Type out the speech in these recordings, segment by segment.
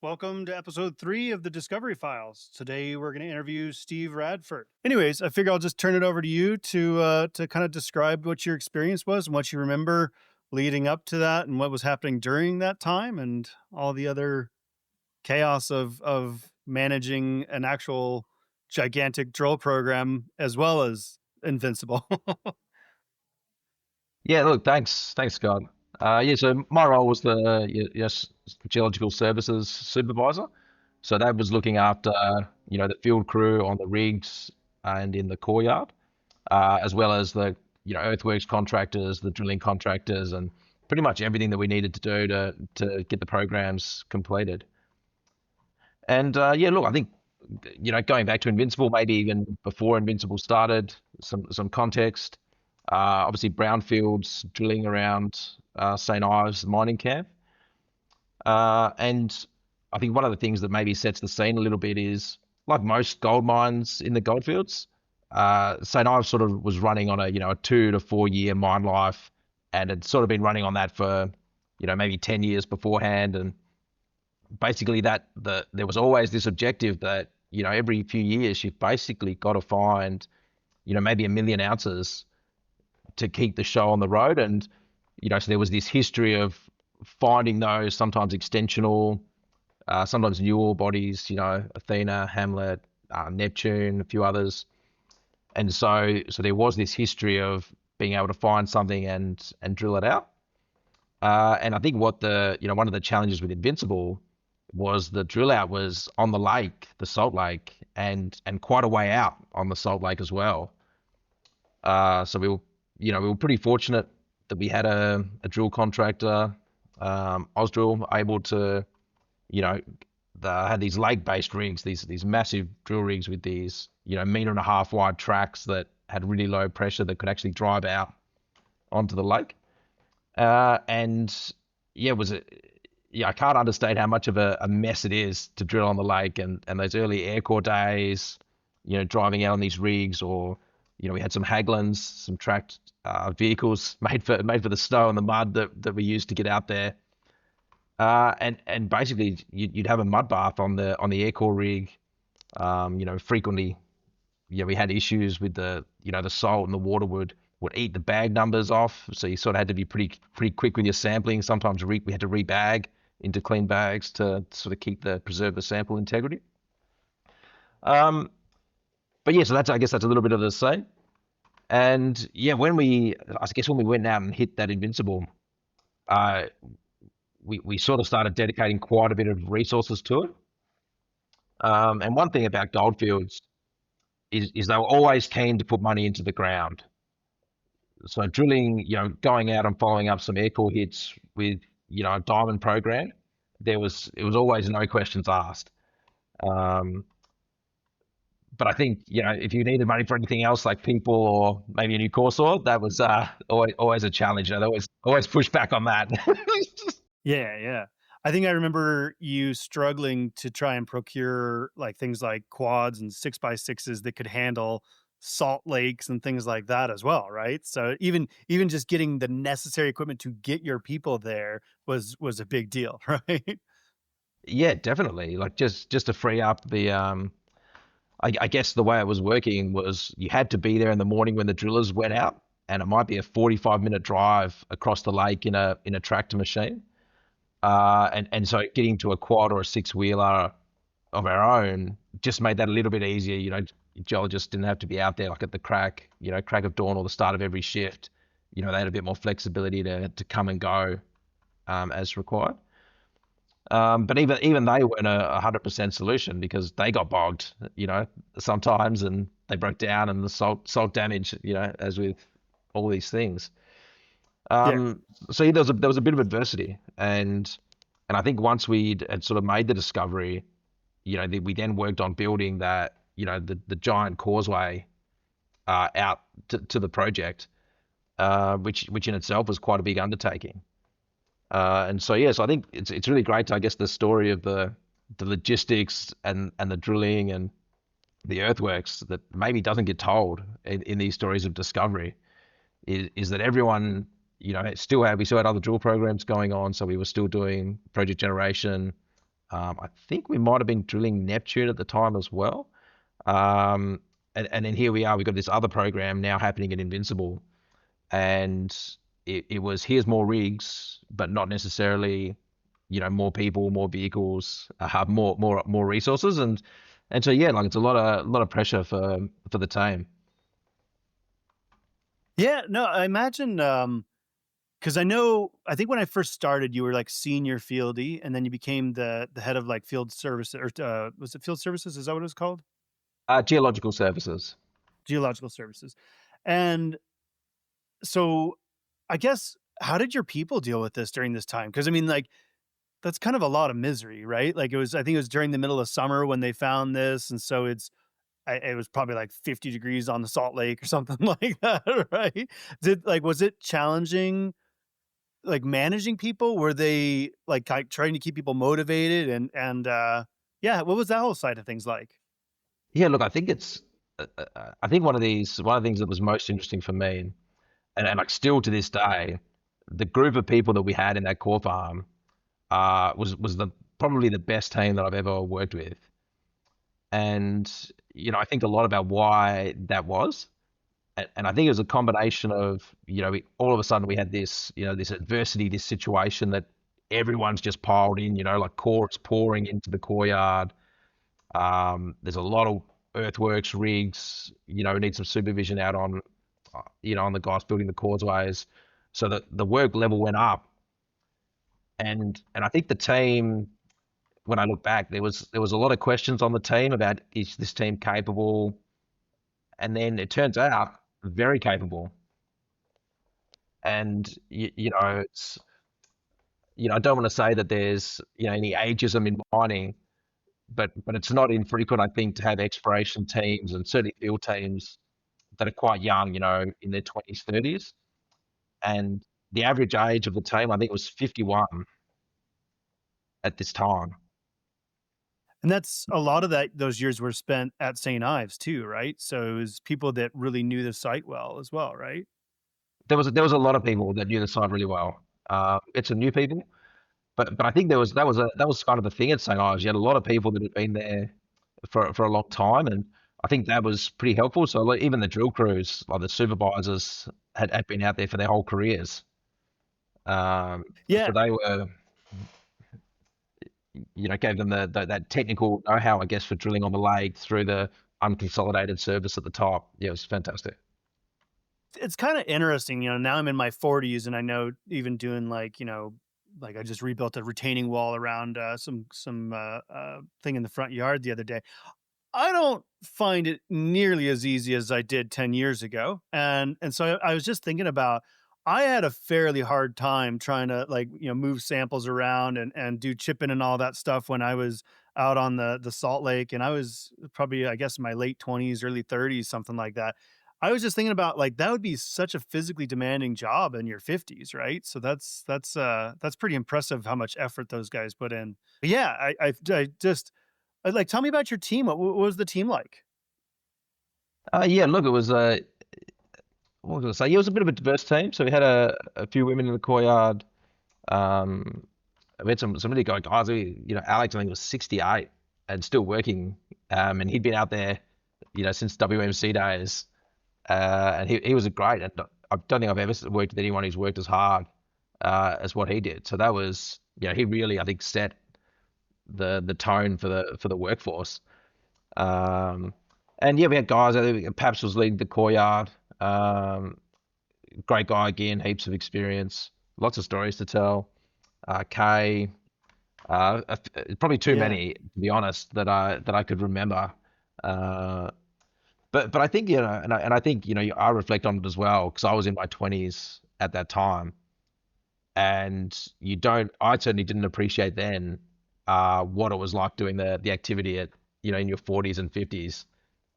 Welcome to episode 3 of the Discovery Files. Today we're going to interview Steve Radford. Anyways, I figure I'll just turn it over to you to kind of describe what your experience was and what you remember leading up to that and what was happening during that time and all the other chaos of managing an actual gigantic drill program as well as Invincible. Yeah, look, thanks, Scott. So my role was the yes geological services supervisor. So that was looking after the field crew on the rigs and in the core yard, as well as the earthworks contractors, the drilling contractors, and pretty much everything that we needed to do to get the programs completed. And look, I think going back to Invincible, maybe even before Invincible started, some context. Obviously, brownfields drilling around St. Ives mining camp. And I think one of the things that maybe sets the scene a little bit is, like most gold mines in the goldfields, St. Ives sort of was running on a 2 to 4 year mine life, and had sort of been running on that for maybe 10 years beforehand. And basically, there was always this objective that every few years you've basically got to find maybe 1 million ounces to keep the show on the road. And so there was this history of finding those, sometimes extensional, sometimes new ore bodies, Athena, Hamlet, Neptune, a few others. And so there was this history of being able to find something and drill it out. And I think what one of the challenges with Invincible was the drill out was on the lake, the Salt Lake, and quite a way out on the Salt Lake as well. So we were pretty fortunate that we had a drill contractor, Ausdrill, able to, they had these lake-based rigs, these massive drill rigs with these, meter and a half wide tracks that had really low pressure that could actually drive out onto the lake. And yeah, I can't understate how much of a mess it is to drill on the lake, and those early air core days, driving out on these rigs, or we had some Haglins, some tracked vehicles made for the snow and the mud that we used to get out there. And basically you'd have a mud bath on the air core rig. Frequently, we had issues with the salt, and the water would eat the bag numbers off. So you sort of had to be pretty quick with your sampling. Sometimes we had to rebag into clean bags to sort of preserve the sample integrity. But yeah, so I guess that's a little bit of the same. And yeah, when we went out and hit that Invincible, uh, we sort of started dedicating quite a bit of resources to it. And one thing about Goldfields is they were always keen to put money into the ground. So drilling, going out and following up some air core hits with, a diamond program, it was always no questions asked. Um, but I think, if you needed money for anything else, like people or maybe a new core saw, that was always a challenge. They always push back on that. Yeah, yeah. I think I remember you struggling to try and procure like things like quads and 6x6s that could handle salt lakes and things like that as well, right? So even just getting the necessary equipment to get your people there was a big deal, right? Yeah, definitely. Like just to free up the I guess the way it was working was you had to be there in the morning when the drillers went out, and it might be a 45-minute drive across the lake in a tractor machine. And so getting to a quad or a six-wheeler of our own just made that a little bit easier. Geologists didn't have to be out there like at the crack of dawn or the start of every shift. They had a bit more flexibility to come and go as required. But even they weren't a 100% solution, because they got bogged, sometimes, and they broke down, and the salt damage, as with all these things. Yeah. So yeah, there was a bit of adversity, and I think once we had sort of made the discovery, we then worked on building that, the giant causeway out to the project, which in itself was quite a big undertaking. And so yeah, so I think it's really great, I guess, the story of the logistics and the drilling and the earthworks that maybe doesn't get told in these stories of discovery is that everyone, we still had other drill programs going on, so we were still doing project generation, I think we might have been drilling Neptune at the time as well. Um, and then here we are, we've got this other program now happening at Invincible. And it was here's more rigs, but not necessarily, more people, more vehicles, more resources. And so yeah, like it's a lot of pressure for the team. Yeah, no, I imagine because I think when I first started, you were like senior fieldy, and then you became the head of like field service, or was it field services? Is that what it was called? Geological services. Geological services. And so I guess how did your people deal with this during this time? Because I mean, like that's kind of a lot of misery, right? Like I think it was during the middle of summer when they found this, and so it was probably like 50 degrees on the Salt Lake or something like that, right? Was it challenging, like managing people? Were they like trying to keep people motivated and yeah, what was that whole side of things like? Yeah, look, I think I think one of the things that was most interesting for me, and like still to this day, the group of people that we had in that core farm, was the probably the best team that I've ever worked with. And I think a lot about why that was. And I think it was a combination of, all of a sudden we had this, this adversity, this situation that everyone's just piled in, like core's pouring into the core yard. There's a lot of earthworks rigs, need some supervision out on the guys building the causeways. So the work level went up. And I think the team, when I look back, there was a lot of questions on the team about, is this team capable? And then it turns out very capable. And it's, I don't want to say that there's any ageism in mining, but it's not infrequent, I think, to have exploration teams and certainly field teams that are quite young, in their 20s, 30s. And the average age of the team, I think, was 51 at this time. And that's a lot of those years were spent at St. Ives too, right? So it was people that really knew the site well as well, right? There was a lot of people that knew the site really well. It's some new people, but I think that was kind of the thing at St. Ives. You had a lot of people that had been there for a long time, and I think that was pretty helpful. So like, even the drill crews, like the supervisors, had been out there for their whole careers. So Yeah. they were, gave them that technical know-how, I guess, for drilling on the lathe through the unconsolidated surface at the top. Yeah, it was fantastic. It's kind of interesting, now I'm in my 40s and I know even doing like I just rebuilt a retaining wall around some thing in the front yard the other day. I don't find it nearly as easy as I did 10 years ago. And so I was just thinking about I had a fairly hard time trying to move samples around and do chipping and all that stuff when I was out on the Salt Lake, and I was probably, I guess, in my late 20s, early 30s, something like that. I was just thinking about like that would be such a physically demanding job in your 50s, right? So that's pretty impressive how much effort those guys put in. But yeah, I just like, tell me about your team. What was the team like? Yeah, look, it was what was I gonna say? Yeah, it was a bit of a diverse team. So we had a few women in the courtyard. Um, we had some really good guys. Alex, I think, was 68 and still working. And he'd been out there, since WMC days. And he was a great. And I don't think I've ever worked with anyone who's worked as hard as what he did. So that was, he really, I think, set the tone for the workforce. Um, and yeah, we had guys. I think Paps was leading the courtyard. Um, Great guy again, heaps of experience, lots of stories to tell. Kay, probably too Yeah. many to be honest that I could remember. Uh, but I think and I think I reflect on it as well because I was in my 20s at that time, and I certainly didn't appreciate then what it was like doing the activity at in your 40s and 50s.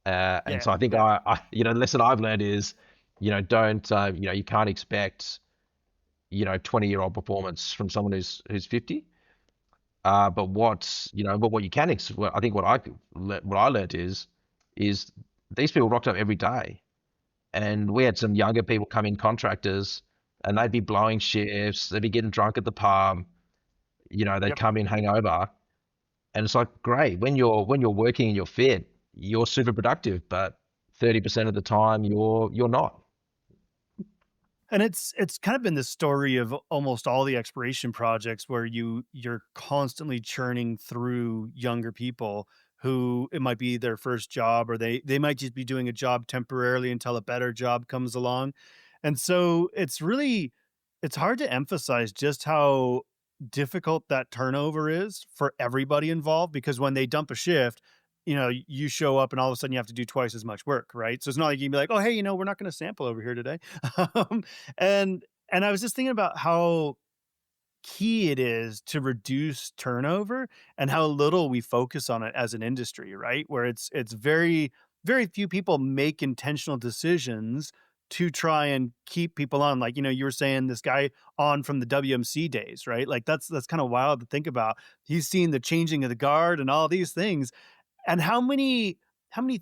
And Yeah. so I think Yeah. the lesson I've learned is, don't, you can't expect, 20-year-old performance from someone who's 50. But what you can, I think what I learned is these people rocked up every day. And we had some younger people come in, contractors, and they'd be blowing shifts, they'd be getting drunk at the pub, they'd Yep. come in hangover, And it's like, great, when you're working and you're fit, you're super productive, but 30% of the time you're not. And it's kind of been the story of almost all the exploration projects where you're constantly churning through younger people who it might be their first job, or they might just be doing a job temporarily until a better job comes along. And so it's hard to emphasize just how difficult that turnover is for everybody involved, because when they dump a shift, you show up and all of a sudden you have to do twice as much work, right? So it's not like you can be like, "Oh, hey, we're not going to sample over here today." Um, and I was just thinking about how key it is to reduce turnover and how little we focus on it as an industry, right? Where it's very few people make intentional decisions to try and keep people on. Like, you were saying this guy on from the WMC days, right? Like that's kind of wild to think about. He's seen the changing of the guard and all these things. And how many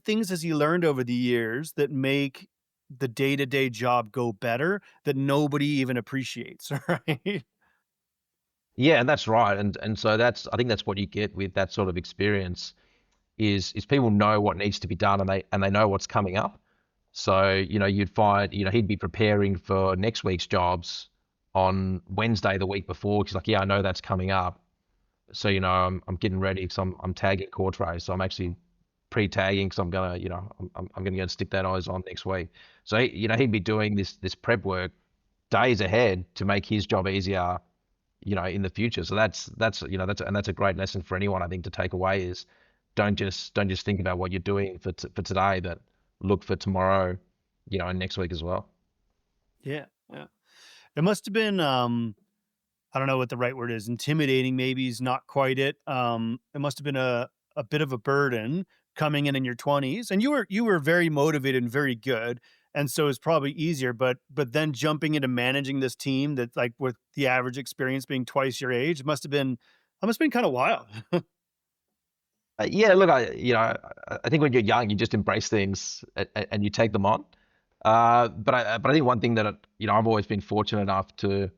things has he learned over the years that make the day-to-day job go better that nobody even appreciates, right? Yeah, and that's right. And so that's I think that's what you get with that sort of experience is people know what needs to be done and they know what's coming up. So, you'd find, he'd be preparing for next week's jobs on Wednesday the week before. He's like, yeah, I know that's coming up. So, I'm getting ready because I'm tagging core trays. So I'm actually pre-tagging because I'm gonna, I'm gonna go and stick that eyes on next week. So he'd be doing this prep work days ahead to make his job easier, in the future. So that's a great lesson for anyone I think to take away is don't just think about what you're doing for today, but look for tomorrow, and next week as well. Yeah, yeah. It must have been, I don't know what the right word is, intimidating maybe is not quite it. It must have been a bit of a burden coming in your 20s, and you were very motivated and very good, and so it's probably easier, but then jumping into managing this team that, like, with the average experience being twice your age, it must have been kinda wild. Yeah, look, I think when you're young, you just embrace things and you take them on. But I think one thing that I've always been fortunate enough to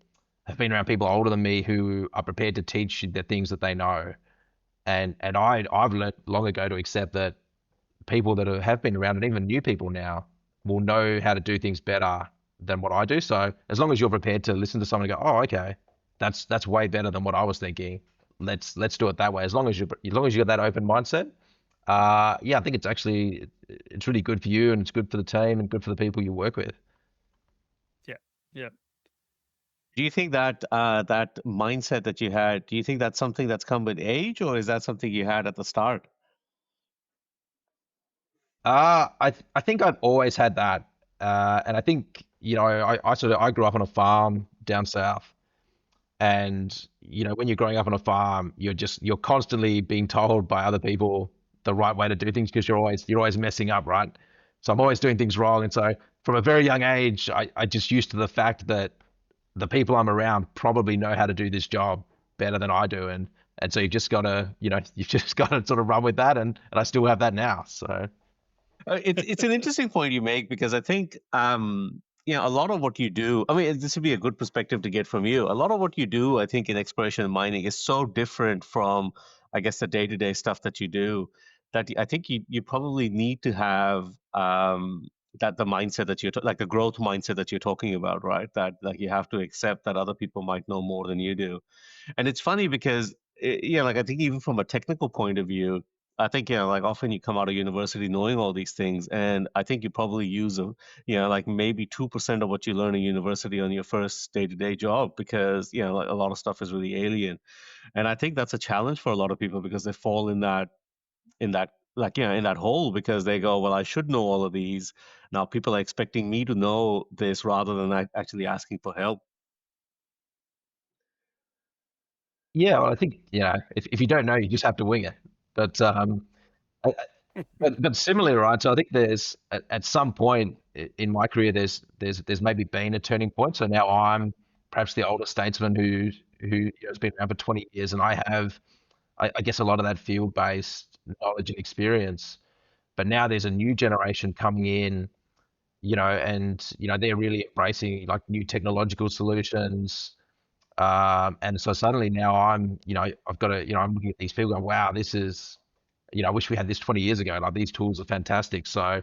have been around people older than me who are prepared to teach you the things that they know, and I've learned long ago to accept that people that have been around and even new people now will know how to do things better than what I do. So as long as you're prepared to listen to someone and go, oh, okay, that's way better than what I was thinking. Let's do it that way. As long as you got that open mindset, yeah, I think it's really good for you and it's good for the team and good for the people you work with. Yeah, yeah. Do you think that that mindset that you had, do you think that's something that's come with age, or is that something you had at the start? I think I've always had that, and I think I grew up on a farm down south. And when you're growing up on a farm, you're constantly being told by other people the right way to do things because you're always messing up, right? So I'm always doing things wrong. And so from a very young age, I just used to the fact that the people I'm around probably know how to do this job better than I do. And so you've just gotta sort of run with that, and I still have that now. So It's an interesting point you make, because I think a lot of what you do. I mean, this would be a good perspective to get from you. A lot of what you do, I think, in exploration and mining is so different from, I guess, the day to day stuff that you do, that I think you probably need to have that the mindset that like the growth mindset that you're talking about, right? That like you have to accept that other people might know more than you do. And it's funny because, like I think even from a technical point of view, I think, like often you come out of university knowing all these things, and I think you probably use them, like maybe 2% of what you learn in university on your first day-to-day job, because, like a lot of stuff is really alien. And I think that's a challenge for a lot of people, because they fall in that like, in that hole, because they go, well, I should know all of these. Now people are expecting me to know this rather than actually asking for help. yeah, well, I think if you don't know, you just have to wing it. But I, but similarly, right? So I think there's at some point in my career, there's maybe been a turning point. So now I'm perhaps the older statesman who has been around for 20 years, and I have, I guess, a lot of that field-based knowledge and experience. But now there's a new generation coming in, and they're really embracing like new technological solutions. And so suddenly now I've got to, I'm looking at these people going, wow, this is, I wish we had this 20 years ago. Like these tools are fantastic. So,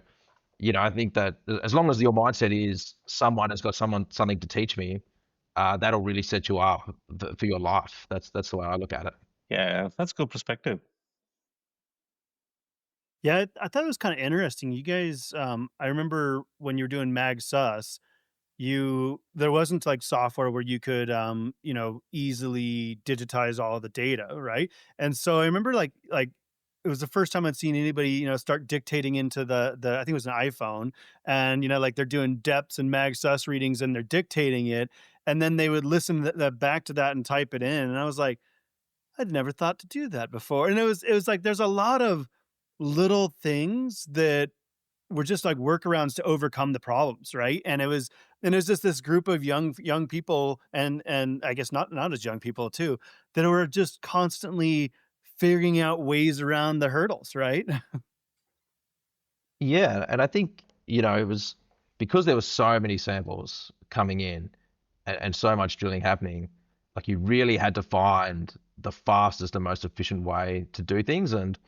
I think that as long as your mindset is someone has got something to teach me, that'll really set you up for your life. That's the way I look at it. Yeah, that's good perspective. Yeah, I thought it was kind of interesting. You guys, I remember when you were doing Mag Sus, there wasn't like software where you could easily digitize all of the data, right? And so I remember like it was the first time I'd seen anybody start dictating into the I think it was an iPhone, and like they're doing depths and mag sus readings and they're dictating it, and then they would listen back to that and type it in, and I was like, I'd never thought to do that before. And it was like there's a lot of little things that were just like workarounds to overcome the problems, right? And it was just this group of young people, and I guess not as young people too, that were just constantly figuring out ways around the hurdles, right? Yeah, and I think, it was because there were so many samples coming in and so much drilling happening, like you really had to find the fastest and most efficient way to do things. And,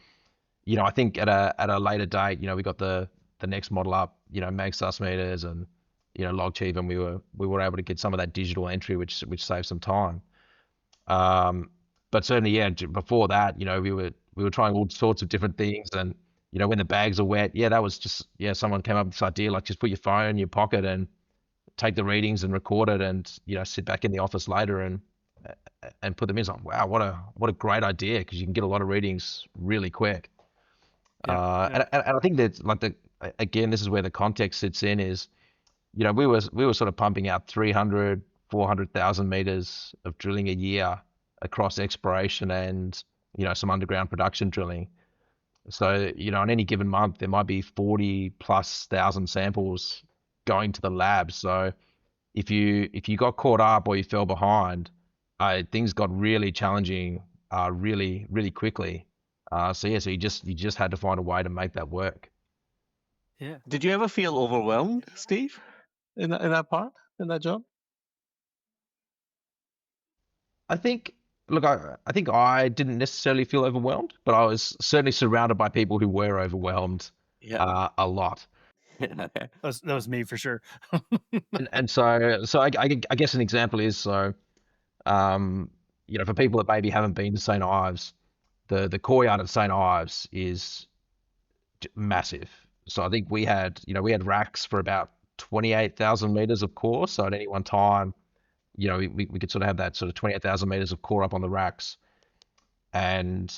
I think at a later date, we got the next model up, mag sus meters and, log chief, and we were able to get some of that digital entry, which saved some time. Um, but certainly, yeah, before that, we were trying all sorts of different things, and when the bags are wet, yeah, that was just yeah, someone came up with this idea like just put your phone in your pocket and take the readings and record it, and sit back in the office later and put them in. It's like, wow, what a great idea, because you can get a lot of readings really quick. Yeah, yeah, And I think that like again, this is where the context sits in is we were sort of pumping out 300, 400,000 meters of drilling a year across exploration and, some underground production drilling. So, on any given month, there might be 40 plus thousand samples going to the lab. So if you got caught up or you fell behind, things got really challenging, really, really quickly. So yeah, so you just had to find a way to make that work. yeah. Did you ever feel overwhelmed, Steve, in that part, in that job? I think, look, I think I didn't necessarily feel overwhelmed, but I was certainly surrounded by people who were overwhelmed Yeah. a lot. That was me for sure. And so I guess an example is um, for people that maybe haven't been to St. Ives, the core yard at St. Ives is massive. So I think we had racks for about 28,000 meters of core. So at any one time, we could sort of have that sort of 28,000 meters of core up on the racks. And,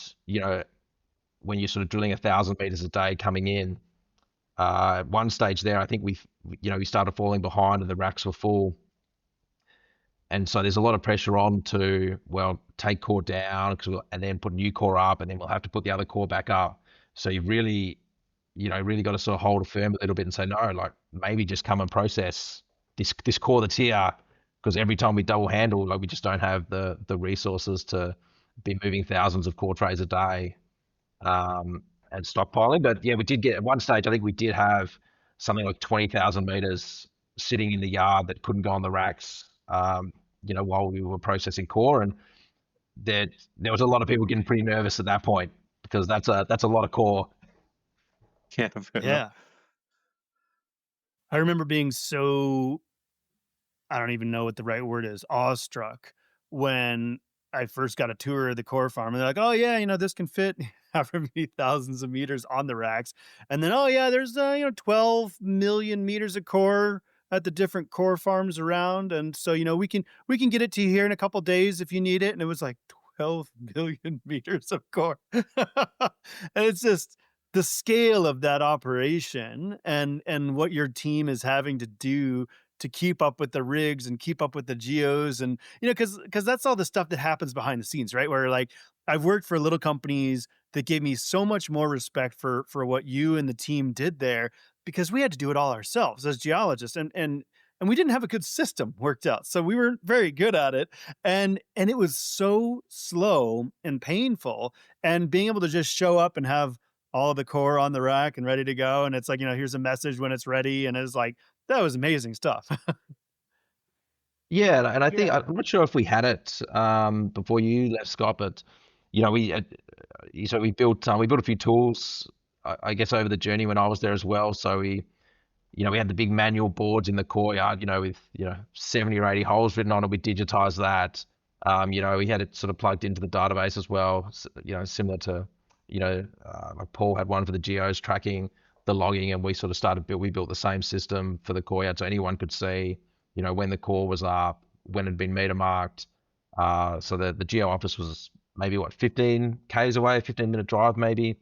when you're sort of drilling 1,000 meters a day coming in, at one stage there, I think we started falling behind and the racks were full. And so there's a lot of pressure on to, well, take core down and then put new core up, and then we'll have to put the other core back up. So you've really got to sort of hold it firm a little bit and say, no, like maybe just come and process this core that's here, because every time we double handle, like we just don't have the resources to be moving thousands of core trays a day, and stockpiling. But yeah, we did get at one stage. I think we did have something like 20,000 meters sitting in the yard that couldn't go on the racks. While we were processing core, and there was a lot of people getting pretty nervous at that point, because that's a lot of core. Yeah, fair enough. Yeah, I remember being so, I don't even know what the right word is, awestruck when I first got a tour of the core farm. And they're like, "Oh yeah, this can fit however many thousands of meters on the racks." And then, "Oh yeah, there's 12 million meters of core at the different core farms around, and so we can get it to you here in a couple days if you need it." And it was like 12 million meters of core, and it's just the scale of that operation, and what your team is having to do to keep up with the rigs and keep up with the geos, and because that's all the stuff that happens behind the scenes, right? Where like I've worked for little companies that gave me so much more respect for what you and the team did there, because we had to do it all ourselves as geologists, and we didn't have a good system worked out, so we weren't very good at it, and it was so slow and painful, and being able to just show up and have all the core on the rack and ready to go, and it's like, here's a message when it's ready, and it's like that was amazing stuff. Yeah, and I think Yeah. I'm not sure if we had it before you left, Scott, but you know, so we built a few tools, I guess, over the journey when I was there as well. So we had the big manual boards in the courtyard, with 70 or 80 holes written on it. We digitized that. We had it sort of plugged into the database as well. Similar to like Paul had one for the geos tracking the logging, and we sort of we built the same system for the courtyard, so anyone could see when the core was up, when it had been meter marked. So the geo office was maybe what, 15 k's away, 15-minute drive maybe.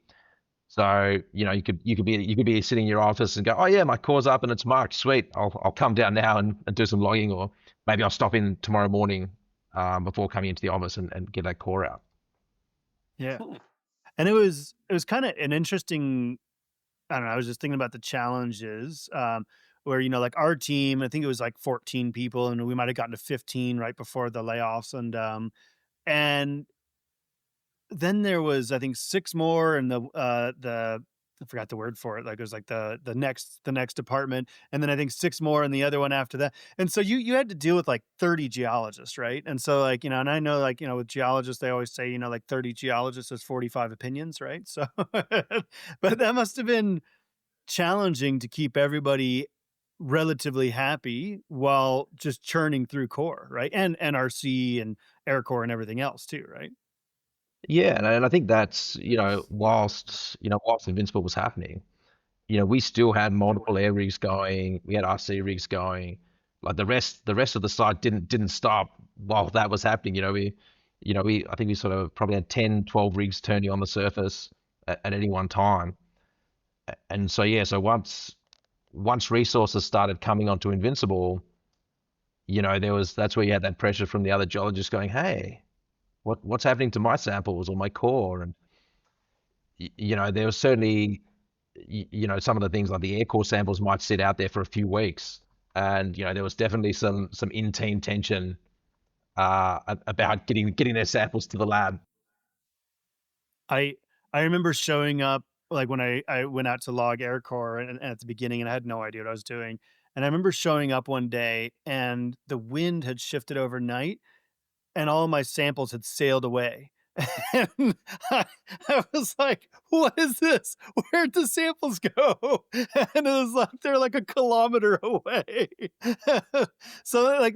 So you could be sitting in your office and go, oh yeah, my core's up and it's marked. Sweet, I'll come down now and do some logging, or maybe I'll stop in tomorrow morning before coming into the office and get that core out. Yeah. And it was kind of an interesting, I don't know, I was just thinking about the challenges, where, like our team, I think it was like 14 people, and we might have gotten to 15 right before the layoffs. And then there was, I think, six more, and the I forgot the word for it. Like it was like the next department, and then I think six more in the other one after that. And so you had to deal with like 30 geologists, right? And so like, and I know, like, with geologists they always say, like 30 geologists is 45 opinions, right? So but that must have been challenging to keep everybody relatively happy while just churning through core, right? And NRC and air core and everything else too, right? Yeah, and I think that's whilst Invincible was happening, we still had multiple air rigs going, we had RC rigs going, like the rest of the site didn't stop while that was happening. I think we sort of probably had 10, 12 rigs turning on the surface at any one time. And so yeah, so once resources started coming onto Invincible, that's where you had that pressure from the other geologists going, hey, what's happening to my samples or my core? And there was certainly some of the things like the air core samples might sit out there for a few weeks, and there was definitely some in team tension about getting their samples to the lab. I I remember showing up, like, when I went out to log air core, and at the beginning, and I had no idea what I was doing. And I remember showing up one day, and the wind had shifted overnight, and all my samples had sailed away. And I, I was like, "What is this? Where'd the samples go?" And it was like they're like a kilometer away. So like,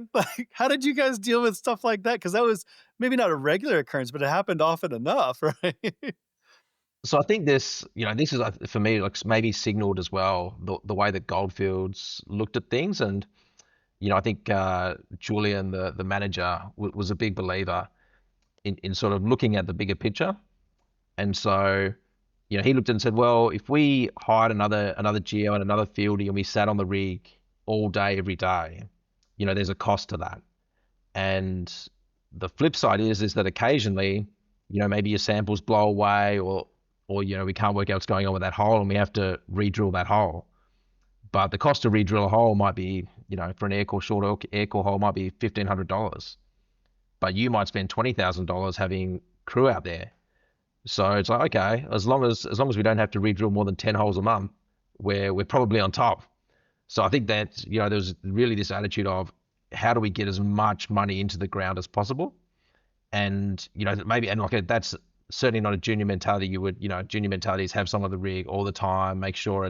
how did you guys deal with stuff like that? Because that was maybe not a regular occurrence, but it happened often enough, right? So I think this is for me like maybe signaled as well the way that Goldfields looked at things. And I think Julian, the manager, was a big believer in sort of looking at the bigger picture. And so, he looked and said, well, if we hired another geo and another fieldy and we sat on the rig all day, every day, there's a cost to that. And the flip side is that occasionally, maybe your samples blow away, or we can't work out what's going on with that hole and we have to re-drill that hole. But the cost to re-drill a hole might be, for an short air core hole might be $1,500. But you might spend $20,000 having crew out there. So it's like, okay, as long as we don't have to re-drill more than 10 holes a month, we're probably on top. So I think that there was really this attitude of how do we get as much money into the ground as possible, and maybe, and like that's certainly not a junior mentality. Junior mentality is have someone on the rig all the time, make sure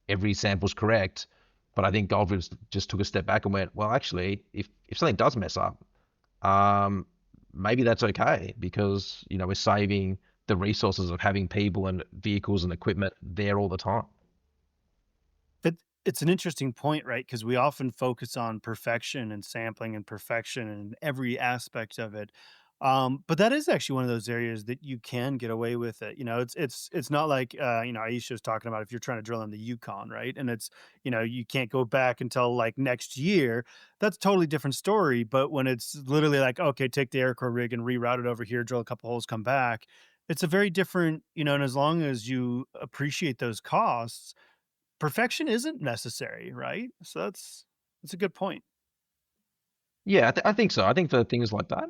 every sample's correct. But I think Goldfields just took a step back and went, well, actually, if something does mess up, um, maybe that's okay, because we're saving the resources of having people and vehicles and equipment there all the time. It's an interesting point, right? Because we often focus on perfection and sampling and perfection and every aspect of it. But that is actually one of those areas that you can get away with it. It's not like, Aisha was talking about if you're trying to drill in the Yukon, right? And it's, you can't go back until like next year. That's a totally different story. But when it's literally like, okay, take the aircore rig and reroute it over here, drill a couple holes, come back. It's a very different, and as long as you appreciate those costs, perfection isn't necessary, right? So that's a good point. Yeah, I think so. I think for things like that.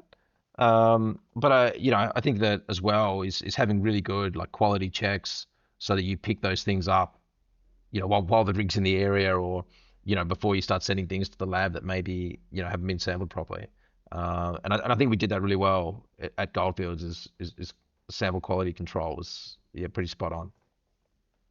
But I think that as well is having really good like quality checks so that you pick those things up, while the rig's in the area, or before you start sending things to the lab that maybe, haven't been sampled properly. And I think we did that really well at Goldfields. Is sample quality control was, yeah, pretty spot on.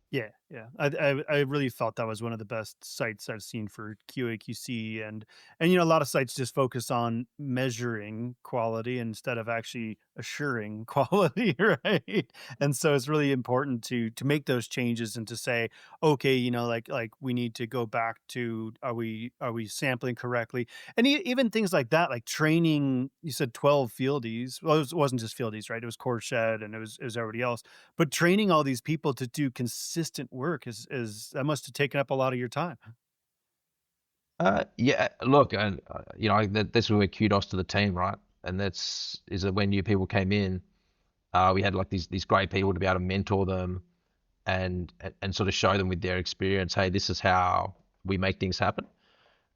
Yeah, yeah. I really felt that was one of the best sites I've seen for QA/QC, and a lot of sites just focus on measuring quality instead of actually assuring quality, right? And so it's really important to make those changes and to say, okay, like we need to go back to, are we sampling correctly? And even things like that, like training. You said 12 fieldies. Well, it wasn't just fieldies, right? It was core shed, and it was everybody else, but training all these people to do consistent work is that must have taken up a lot of your time. Yeah, look, and that's where kudos to the team, right? And is that when new people came in, we had like these great people to be able to mentor them and sort of show them with their experience, hey, this is how we make things happen.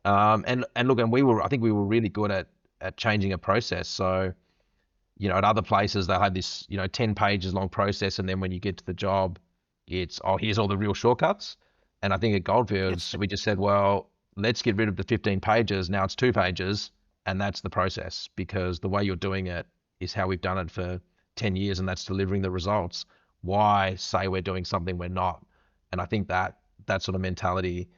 And look, and I think we were really good at changing a process. So, at other places they'll have this, 10 pages long process, and then when you get to the job, it's, oh, here's all the real shortcuts. And I think at Goldfields we just said, well, let's get rid of the 15 pages. Now it's 2 pages, and that's the process, because the way you're doing it is how we've done it for 10 years, and that's delivering the results. Why say we're doing something we're not? And I think that sort of mentality,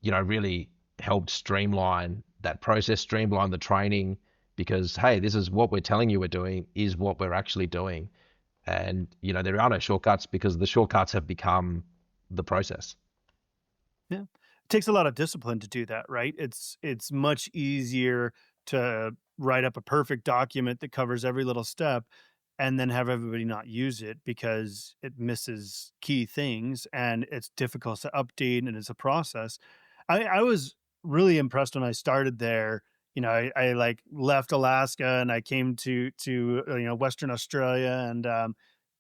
really helped streamline that process, streamline the training, because, hey, this is what we're telling you we're doing is what we're actually doing. And, there are no shortcuts, because the shortcuts have become the process. Yeah. It takes a lot of discipline to do that, right? It's much easier to write up a perfect document that covers every little step and then have everybody not use it because it misses key things and it's difficult to update and it's a process. I was really impressed when I started there. I like left Alaska and I came to Western Australia,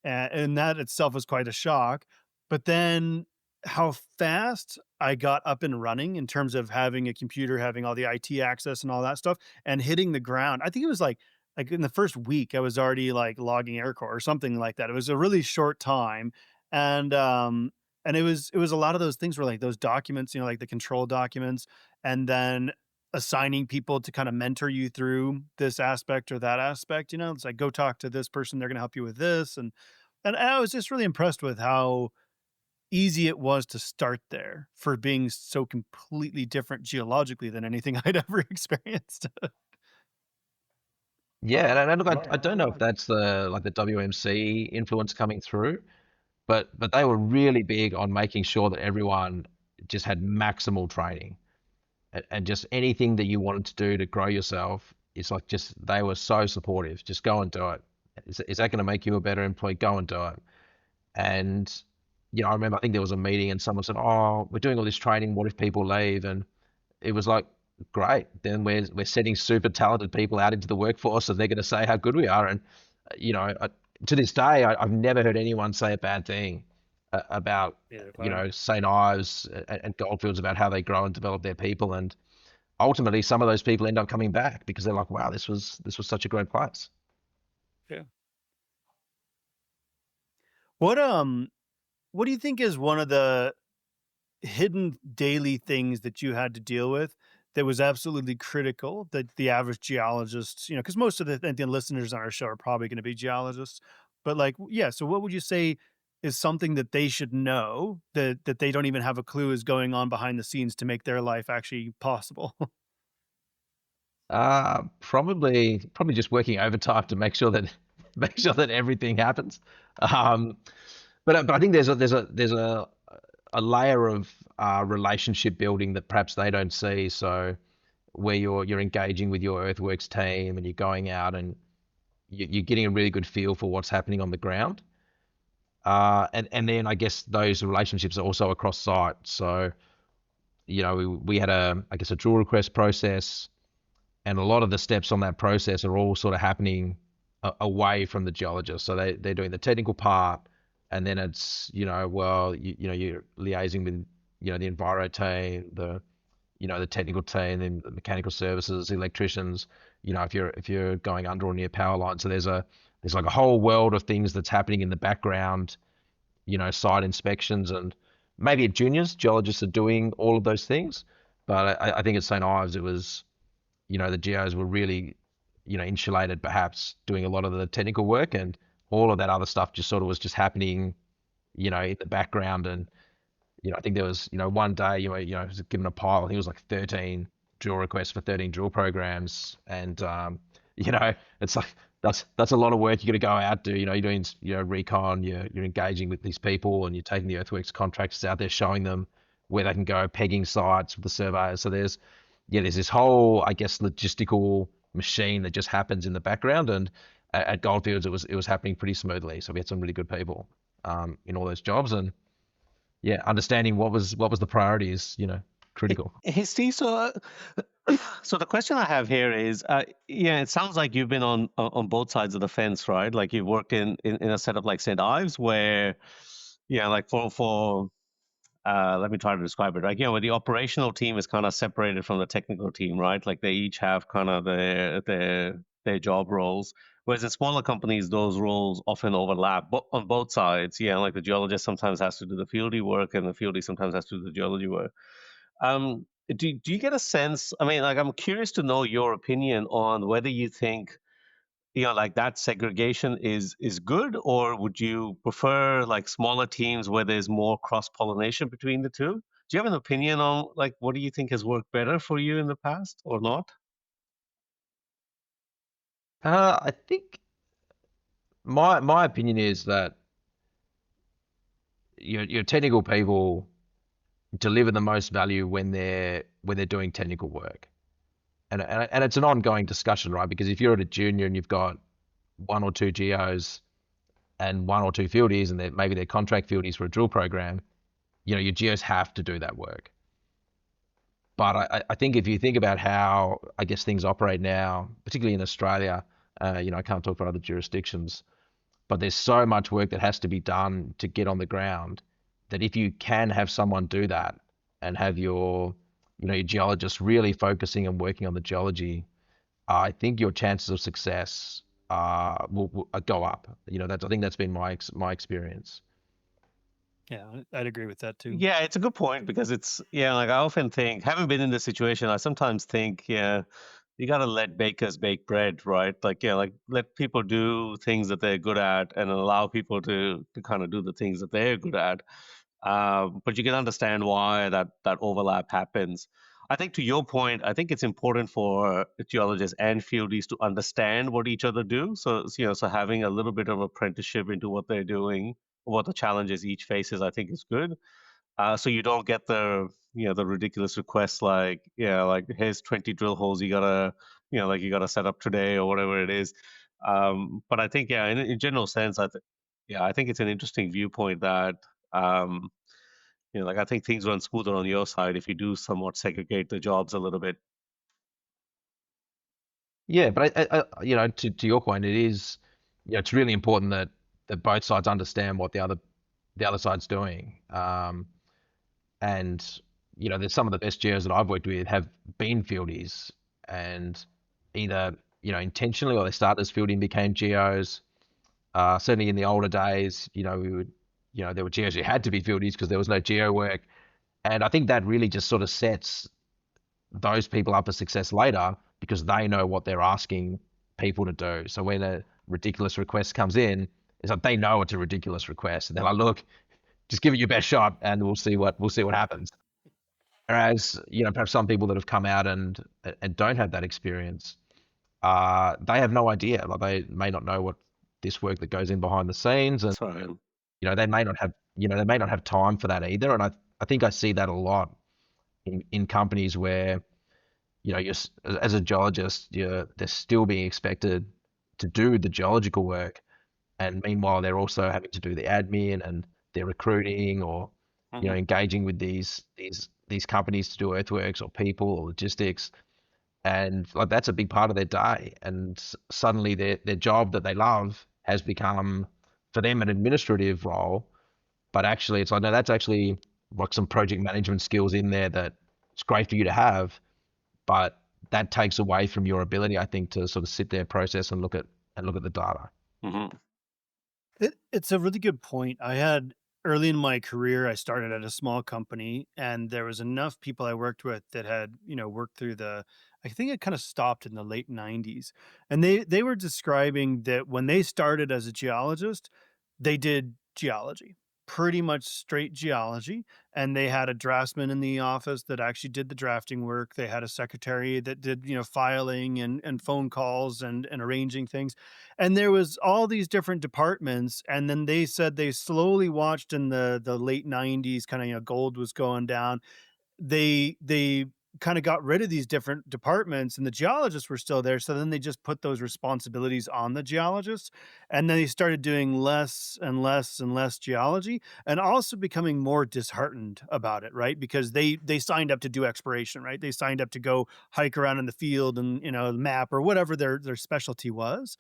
and that itself was quite a shock. But then how fast I got up and running in terms of having a computer, having all the IT access and all that stuff, and hitting the ground. I think it was like in the first week, I was already like logging aircore or something like that. It was a really short time, and it was a lot of those things were like those documents, like the control documents, and then assigning people to kind of mentor you through this aspect or that aspect. It's like, go talk to this person; they're going to help you with this, and I was just really impressed with how easy it was to start there for being so completely different geologically than anything I'd ever experienced. Yeah, and look, I don't know if that's the WMC influence coming through, but they were really big on making sure that everyone just had maximal training, and just anything that you wanted to do to grow yourself. It's like, just, they were so supportive. Just go and do it. Is that going to make you a better employee? Go and do it. And I remember, I think there was a meeting and someone said, "Oh, we're doing all this training. What if people leave?" And it was like, great. Then we're setting super talented people out into the workforce, and they're going to say how good we are. And to this day, I've never heard anyone say a bad thing about St. Ives and Goldfields, about how they grow and develop their people. And ultimately, some of those people end up coming back because they're like, "Wow, this was such a great place." Yeah. What what do you think is one of the hidden daily things that you had to deal with that was absolutely critical that the average geologists, because most of the listeners on our show are probably going to be geologists, but like, yeah, so what would you say is something that they should know that they don't even have a clue is going on behind the scenes to make their life actually possible? Probably just working overtime to make sure that make sure that everything happens. Um, but I think there's a layer of relationship building that perhaps they don't see. So where you're engaging with your earthworks team, and you're going out and you're getting a really good feel for what's happening on the ground. And then I guess those relationships are also across site. So we had a drill request process, and a lot of the steps on that process are all sort of happening away from the geologist. So they're doing the technical part, and then it's, well, you're liaising with, the enviro team, the technical team, then the mechanical services, the electricians, if you're going under or near power lines. So there's like a whole world of things that's happening in the background, site inspections, and maybe at juniors, geologists are doing all of those things. But I think at St. Ives, it was, the geos were really, insulated, perhaps doing a lot of the technical work, and all of that other stuff just sort of was just happening, in the background. And, I think there was, one day, was given a pile, I think it was like 13 drill requests for 13 drill programs. And, it's like, that's a lot of work you got to go out do. You're doing, recon, you're engaging with these people, and you're taking the earthworks contractors out there, showing them where they can go, pegging sites with the surveyors. So there's this whole, I guess, logistical machine that just happens in the background. And at Goldfields, it was happening pretty smoothly. So we had some really good people in all those jobs. And yeah, understanding what was the priority is, critical. Hey, Steve, so the question I have here is, yeah, it sounds like you've been on both sides of the fence, right? Like you've worked in a setup like St. Ives, where, yeah, like for let me try to describe it, right? Where the operational team is kind of separated from the technical team, right? Like they each have kind of their job roles. Whereas in smaller companies, those roles often overlap, but on both sides. Yeah, like the geologist sometimes has to do the fieldy work, and the fieldy sometimes has to do the geology work. Do you get a sense? I mean, like, I'm curious to know your opinion on whether you think, like that segregation is good, or would you prefer like smaller teams where there's more cross pollination between the two? Do you have an opinion on like what do you think has worked better for you in the past or not? I think my opinion is that your technical people deliver the most value when they're doing technical work. And it's an ongoing discussion, right? Because if you're at a junior and you've got one or two geos and one or two fieldies, and maybe they're contract fieldies for a drill program, your geos have to do that work. But I think if you think about how, I guess, things operate now, particularly in Australia, I can't talk for other jurisdictions, but there's so much work that has to be done to get on the ground, that if you can have someone do that and have your geologist really focusing and working on the geology, I think your chances of success will go up. I think that's been my experience. Yeah, I'd agree with that too. Yeah, it's a good point because like I often think, having been in this situation, I sometimes think, yeah, you got to let bakers bake bread, right? Like, yeah, like let people do things that they're good at and allow people to kind of do the things that they're good at. But you can understand why that overlap happens. I think to your point, I think it's important for geologists and fieldies to understand what each other do. So having a little bit of apprenticeship into what they're doing, what the challenges each faces, I think is good. So you don't get the ridiculous requests like, yeah, like here's 20 drill holes you gotta like you gotta set up today or whatever it is. But I think, yeah, in general sense, yeah, I think it's an interesting viewpoint that um, like I think things run smoother on your side if you do somewhat segregate the jobs a little bit. Yeah, but to your point, it is, it's really important that both sides understand what the other side's doing. And there's some of the best geos that I've worked with have been fieldies, and either intentionally, or they started as fielding and became geos. Certainly in the older days, we would, there were geos you had to be fieldies because there was no geo work. And I think that really just sort of sets those people up for success later, because they know what they're asking people to do. So when a ridiculous request comes in, it's like they know it's a ridiculous request, and they're like, "Look, just give it your best shot, and we'll see what happens." Whereas, perhaps some people that have come out and don't have that experience, they have no idea. Like they may not know what this work that goes in behind the scenes, and Sorry. they may not have time for that either. And I think I see that a lot in companies where you're as a geologist, they're still being expected to do the geological work, and meanwhile they're also having to do the admin, and they're recruiting, or Mhm. engaging with these companies to do earthworks or people or logistics. And like that's a big part of their day, and suddenly their job that they love has become for them an administrative role. But actually it's like, no, that's actually like some project management skills in there that it's great for you to have, but that takes away from your ability, I think, to sort of sit there, process, and look at the data. Mhm. It's a really good point. I had early in my career, I started at a small company, and there was enough people I worked with that had, worked through I think it kind of stopped in the late 90s. And they were describing that when they started as a geologist, they did geology, pretty much straight geology. And they had a draftsman in the office that actually did the drafting work. They had a secretary that did, filing and phone calls and arranging things, and there was all these different departments. And then they said they slowly watched in the late 90s, kind of, gold was going down. They kind of got rid of these different departments, and the geologists were still there, so then they just put those responsibilities on the geologists, and then they started doing less and less and less geology, and also becoming more disheartened about it, right? Because they signed up to do exploration, right? They signed up to go hike around in the field and, map or whatever their specialty was.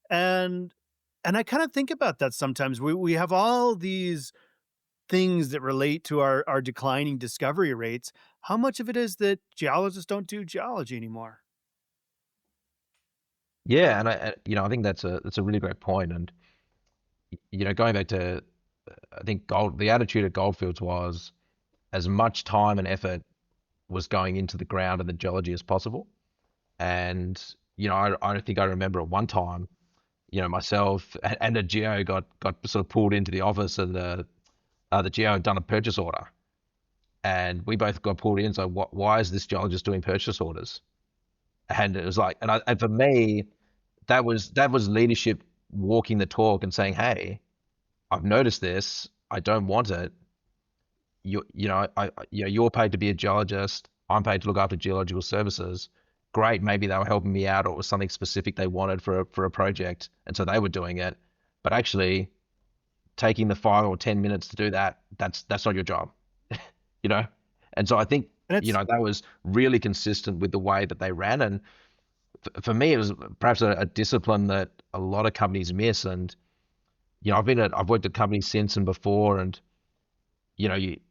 And I kind of think about that sometimes. We have all these things that relate to our declining discovery rates. How much of it is that geologists don't do geology anymore? Yeah, and I think that's a really great point. And going back to, I think the attitude at Goldfields was as much time and effort was going into the ground and the geology as possible. And I think I remember at one time, myself and a geo got sort of pulled into the office, and the geo had done a purchase order, and we both got pulled in. So why is this geologist doing purchase orders? And it was like, and for me, that was leadership walking the talk and saying, hey, I've noticed this. I don't want it. You're paid to be a geologist. I'm paid to look after geological services. Great, maybe they were helping me out, or it was something specific they wanted for a project, and so they were doing it. But actually, taking the 5 or 10 minutes to do that's not your job, you know. And so I think And it's that was really consistent with the way that they ran. And for me, it was perhaps a discipline that a lot of companies miss. And I've worked at companies since and before, and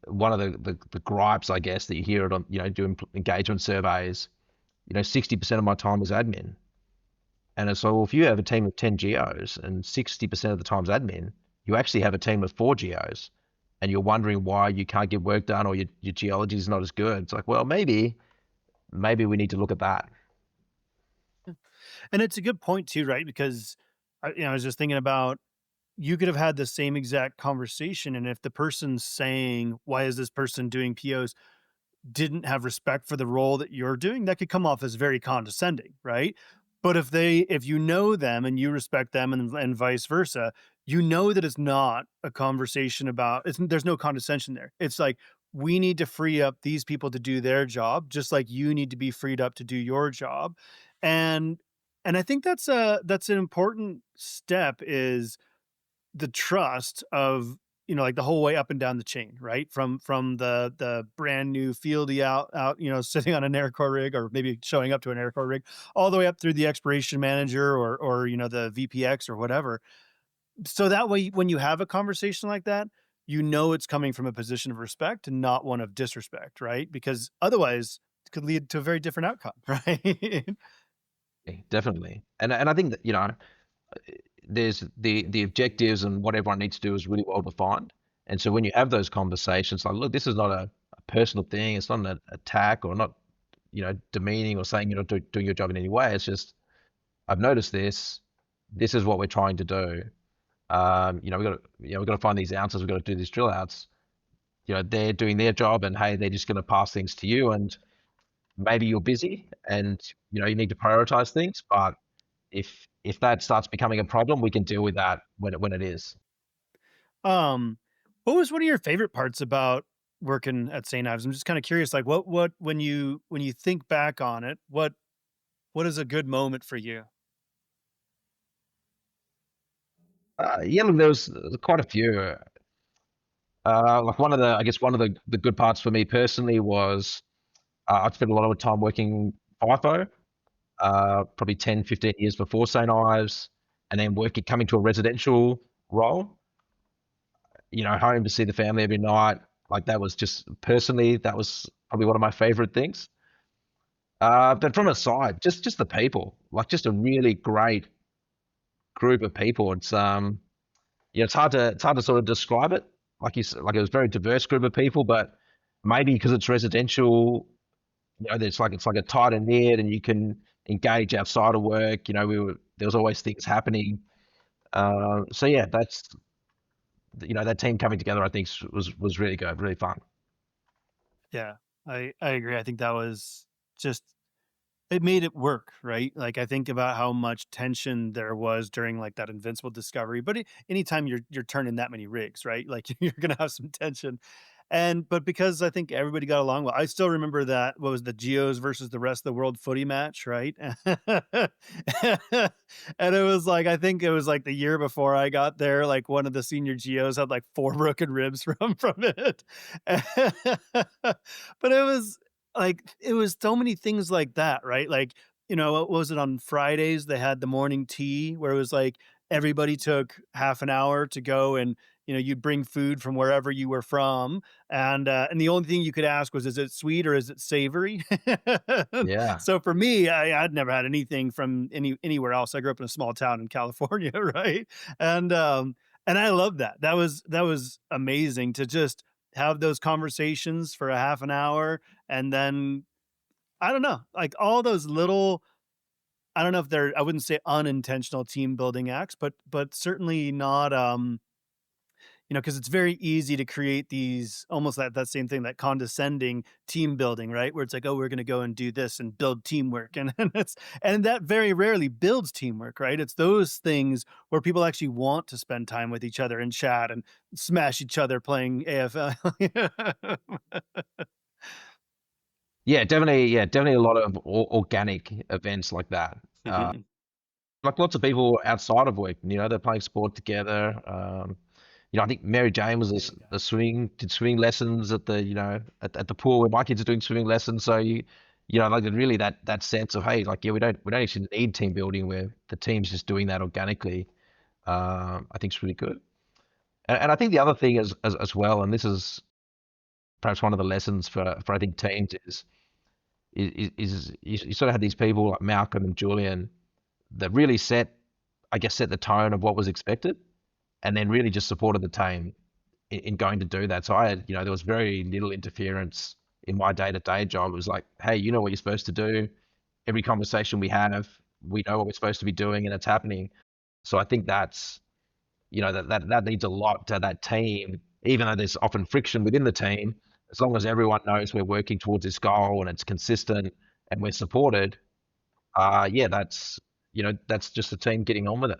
one of the gripes, I guess, that you hear it on, doing engagement surveys, 60% of my time is admin. And so if you have a team of 10 geos and 60% of the time's admin, you actually have a team of 4 geos, and you're wondering why you can't get work done, or your geology is not as good. It's like, well, maybe we need to look at that. and it's a good point too, right? Because I was just thinking about, you could have had the same exact conversation, and if the person's saying, "Why is this person doing POs?" didn't have respect for the role that you're doing, that could come off as very condescending, right? But if you know them and you respect them, and vice versa, that it's not a conversation about, there's no condescension there. It's like, we need to free up these people to do their job, just like you need to be freed up to do your job. And I think that's an important step, is the trust of, like the whole way up and down the chain, right? From the brand new fieldy out, sitting on an aircore rig, or maybe showing up to an aircore rig, all the way up through the exploration manager, or the VPX or whatever. So that way, when you have a conversation like that, it's coming from a position of respect and not one of disrespect, right? Because otherwise it could lead to a very different outcome, right? Definitely. And I think that, there's the objectives, and what everyone needs to do is really well defined. And so when you have those conversations, like, look, this is not a personal thing. It's not an attack, or not, demeaning, or saying you're not doing your job in any way. It's just, I've noticed this. This is what we're trying to do. We got to find these ounces. We've got to do these drill outs. They're doing their job, and hey, they're just going to pass things to you. And maybe you're busy, and you need to prioritize things. But if that starts becoming a problem, we can deal with that when it is. um what was one of your favorite parts about working at St. Ives? I'm just kind of curious, like, what when you think back on it, what is a good moment for you? Yeah, look, there was quite a few. Like I guess one of the good parts for me personally was, I'd spent a lot of time working FIFO, probably 10, 15 years before St. Ives, and then coming to a residential role, home to see the family every night. Like, that was just, personally, that was probably one of my favorite things. But from a side, just the people, like, just a really great group of people. It's hard to sort of describe it. like it was a very diverse group of people, but maybe because it's residential, it's like a tighter knit, and you can engage outside of work. There was always things happening. So yeah, that's that team coming together, I think was really good, really fun. Yeah, I agree. I think that was just it made it work, right? Like I think about how much tension there was during like that Invincible Discovery, but anytime you're turning that many rigs, right? Like you're gonna have some tension. And but because I think everybody got along well, I still remember that what was the Geos versus the rest of the world footy match, right? And it was like I think it was like the year before I got there, like one of the senior Geos had like four broken ribs from it. But it was so many things like that, right? Like, what was it on Fridays? They had the morning tea where it was like everybody took half an hour to go and you'd bring food from wherever you were from, and the only thing you could ask was, "Is it sweet or is it savory?" Yeah. So for me, I'd never had anything from anywhere else. I grew up in a small town in California, right? And and I love that. That was amazing to just have those conversations for a half an hour and then I don't know, like all those little I don't know if they're I wouldn't say unintentional team building acts, but certainly not because it's very easy to create these almost that same thing, that condescending team building, right? Where it's like, oh, we're gonna go and do this and build teamwork. And that very rarely builds teamwork, right? It's those things where people actually want to spend time with each other and chat and smash each other playing AFL. Yeah, definitely. Yeah, definitely a lot of organic events like that. Like lots of people outside of work, they're playing sport together. I think Mary Jane was a did swimming lessons at the, at the pool where my kids are doing swimming lessons. So like really that sense of, hey, like, yeah, we don't actually need team building where the team's just doing that organically. I think it's really good. And I think the other thing as well, and this is perhaps one of the lessons for I think teams is you sort of had these people like Malcolm and Julian that really set the tone of what was expected, and then really just supported the team in going to do that. So I had, there was very little interference in my day-to-day job. It was like, hey, you know what you're supposed to do. Every conversation we have, we know what we're supposed to be doing, and it's happening. So I think that's, that needs a lot to that team, even though there's often friction within the team. As long as everyone knows we're working towards this goal and it's consistent and we're supported, yeah, that's just the team getting on with it.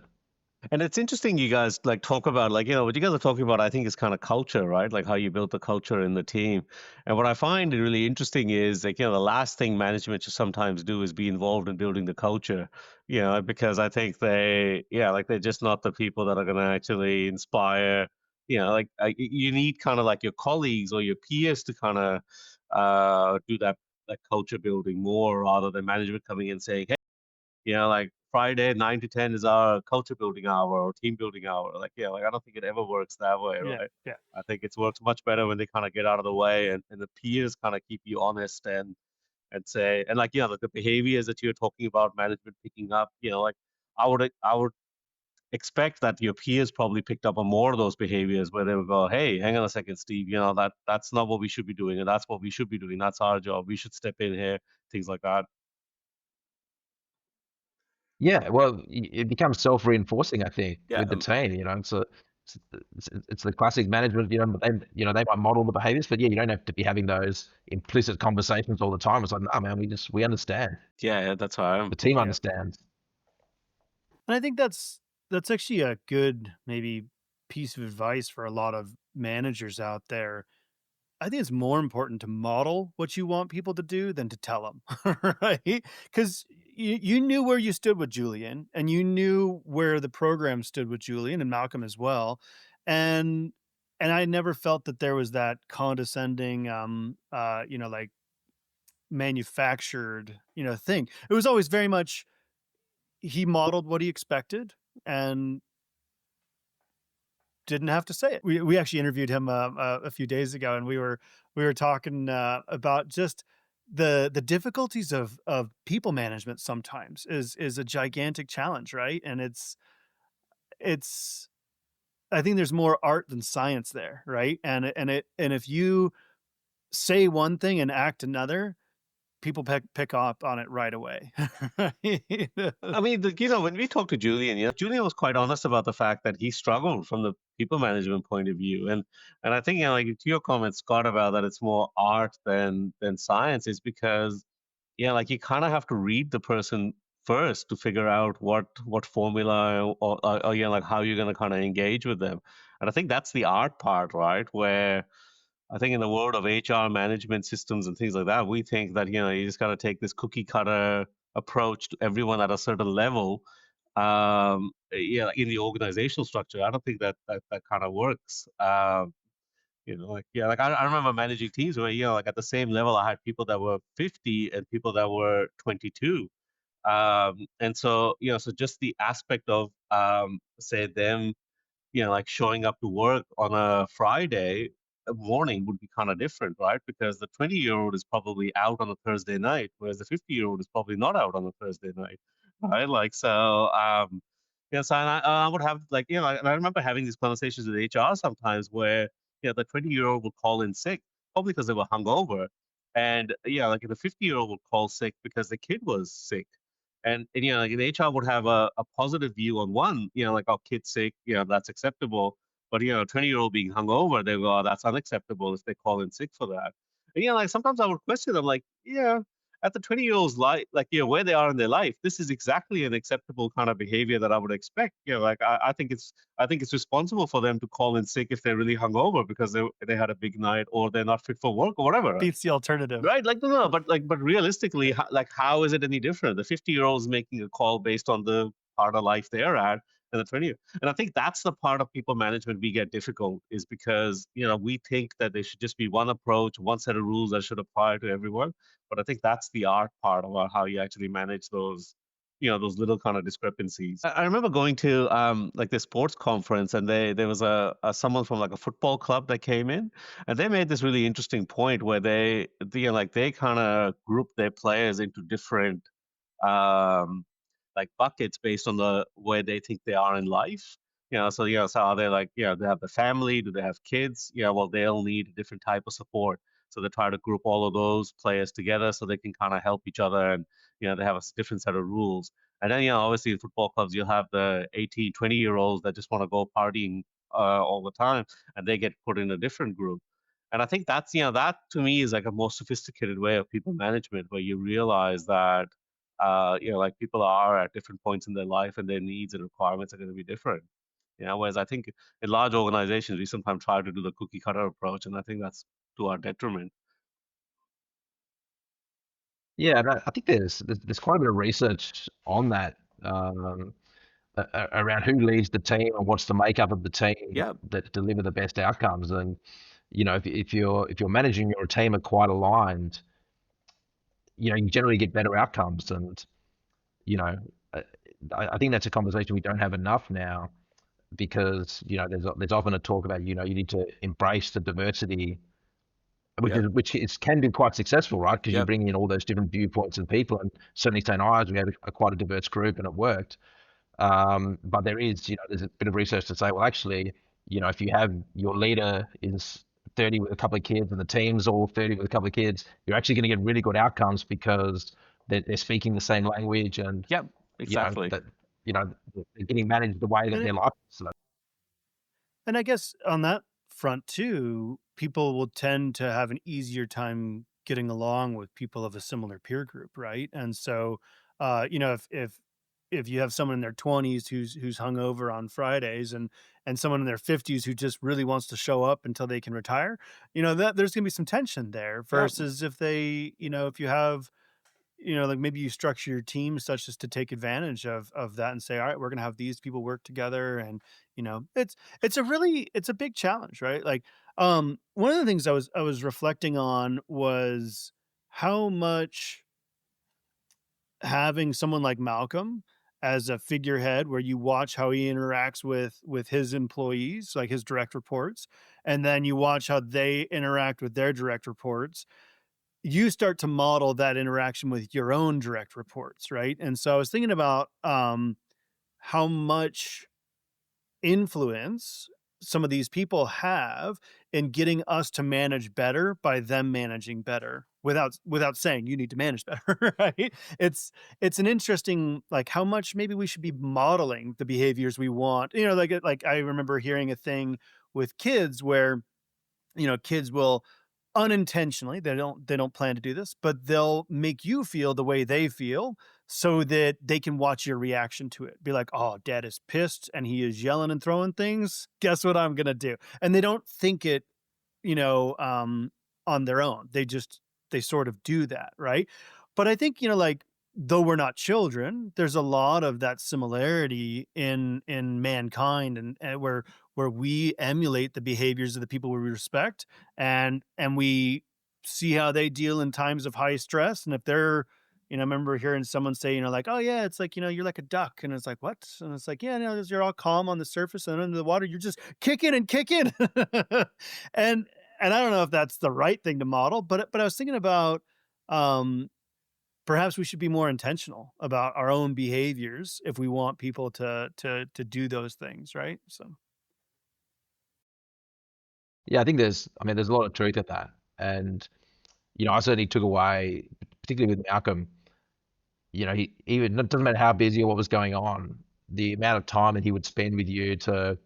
And it's interesting you guys like talk about like, what you guys are talking about, I think is kind of culture, right? Like how you built the culture in the team. And what I find really interesting is like, the last thing management should sometimes do is be involved in building the culture, because I think like they're just not the people that are going to actually inspire, like you need kind of like your colleagues or your peers to kind of do that culture building more rather than management coming in saying, hey, like Friday 9 to 10 is our culture building hour or team building hour. Like, like I don't think it ever works that way, Yeah, right? yeah. I think it works much better when they kind of get out of the way and the peers kind of keep you honest and say and like like the behaviors that you're talking about management picking up, like I would expect that your peers probably picked up on more of those behaviors where they would go, hey, hang on a second, Steve, that's not what we should be doing, and that's what we should be doing. That's our job. We should step in here, things like that. Yeah, well, it becomes self-reinforcing, I think, Yeah. with the team. It's the classic management. They might model the behaviors, but yeah, you don't have to be having those implicit conversations all the time. It's like, no, man, we understand. Yeah, that's how I am. The team Yeah. understands. And I think that's actually a good maybe piece of advice for a lot of managers out there. I think it's more important to model what you want people to do than to tell them, right? Because you knew where you stood with Julian, and you knew where the program stood with Julian and Malcolm as well, and I never felt that there was that condescending, like manufactured, thing. It was always very much he modeled what he expected, and didn't have to say it. We actually interviewed him a few days ago, and we were talking about just the difficulties of people management. Sometimes is a gigantic challenge, right? And it's I think there's more art than science there, right? And if you say one thing and act another, people pick up on it right away. I mean, when we talked to Julian, Julian was quite honest about the fact that he struggled from the people management point of view, and I think, like to your comment, Scott, about that it's more art than science, is because like you kind of have to read the person first to figure out what formula or like how you're going to kind of engage with them, and I think that's the art part, right? Where I think in the world of HR management systems and things like that, we think that you just got to take this cookie cutter approach to everyone at a certain level. Like in the organizational structure, I don't think that kind of works. Like I remember managing teams where like at the same level, I had people that were 50 and people that were 22. And so so just the aspect of say them like showing up to work on a Friday morning would be kind of different, right? Because the 20-year-old is probably out on a Thursday night, whereas the 50-year-old is probably not out on a Thursday night, right? Like, so, so I would have like, and I remember having these conversations with HR sometimes where, the 20-year-old would call in sick, probably because they were hungover. And, like the 50-year-old would call sick because the kid was sick. And like the HR would have a positive view on one, like, oh, kid's sick, that's acceptable. But 20-year-old being hungover, they go, oh, that's unacceptable if they call in sick for that. And like sometimes I would question them, like, at the 20-year-old's life, like, where they are in their life, this is exactly an acceptable kind of behavior that I would expect. Like I think it's responsible for them to call in sick if they're really hungover because they had a big night or they're not fit for work or whatever. Beats the alternative. Right, like no, but realistically, how is it any different? The 50-year-old is making a call based on the part of life they're at, and the 20. And I think that's the part of people management we get difficult, is because we think that there should just be one approach, one set of rules that should apply to everyone. But I think that's the art part about how you actually manage those those little kind of discrepancies. I remember going to like this sports conference, and there was a someone from like a football club that came in, and they made this really interesting point where they kind of group their players into different um, like buckets based on the where they think they are in life. So are they like, they have the family, do they have kids? Well, they'll need a different type of support. So they try to group all of those players together so they can kind of help each other, and they have a different set of rules. And then obviously in football clubs you'll have the 18, 20-year-olds that just want to go partying all the time, and they get put in a different group. And I think that's that to me is like a more sophisticated way of people management, where you realize that like people are at different points in their life and their needs and requirements are going to be different. Whereas I think in large organizations, we sometimes try to do the cookie cutter approach, and I think that's to our detriment. Yeah, and I think there's quite a bit of research on that, around who leads the team and what's the makeup of the team Yeah. that deliver the best outcomes. And if you're managing your team are quite aligned, you generally get better outcomes. And you know, uh, I think that's a conversation we don't have enough now, because there's often a talk about you need to embrace the diversity, Yep. which can be quite successful, right? Because you're Yep. bringing in all those different viewpoints and people. And certainly St. Ives, we had quite a diverse group, and it worked. But there's a bit of research to say, well, actually, if you have your leader is 30 with a couple of kids and the team's all 30 with a couple of kids, you're actually going to get really good outcomes because they're speaking the same language, and Yep. you know Exactly. that they're getting managed the way that And their life is. And I guess on that front too, people will tend to have an easier time getting along with people of a similar peer group, right? And so, if you have someone in their 20s who's hungover on Fridays, and someone in their 50s who just really wants to show up until they can retire, that there's going to be some tension there. Yep. Versus if you have, like maybe you structure your team such as to take advantage of that and say, all right, we're gonna have these people work together. And it's a big challenge, right? Like, one of the things I was reflecting on was how much having someone like Malcolm as a figurehead, where you watch how he interacts with his employees, like his direct reports, and then you watch how they interact with their direct reports, you start to model that interaction with your own direct reports, right? And so I was thinking about how much influence some of these people have in getting us to manage better by them managing better without saying you need to manage better, right? It's an interesting, like, how much maybe we should be modeling the behaviors we want. Like I remember hearing a thing with kids where, kids will unintentionally, they don't plan to do this, but they'll make you feel the way they feel so that they can watch your reaction to it. Be like, "Oh, dad is pissed and he is yelling and throwing things. Guess what I'm going to do?" And they don't think it, you know, um, on their own. They sort of do that, right? But I think, like, though we're not children, there's a lot of that similarity in mankind, and where we emulate the behaviors of the people we respect, and we see how they deal in times of high stress. And if they're, I remember hearing someone say, like, "Oh yeah, it's like, you're like a duck." And it's like, "What?" And it's like, "Yeah, no, you're all calm on the surface, and under the water, you're just kicking and kicking." and and I don't know if that's the right thing to model, but I was thinking about, um, perhaps we should be more intentional about our own behaviors if we want people to do those things, right? So, Yeah, I think there's a lot of truth in that. And, I certainly took away, particularly with Malcolm, he even, it doesn't matter how busy or what was going on, the amount of time that he would spend with you to,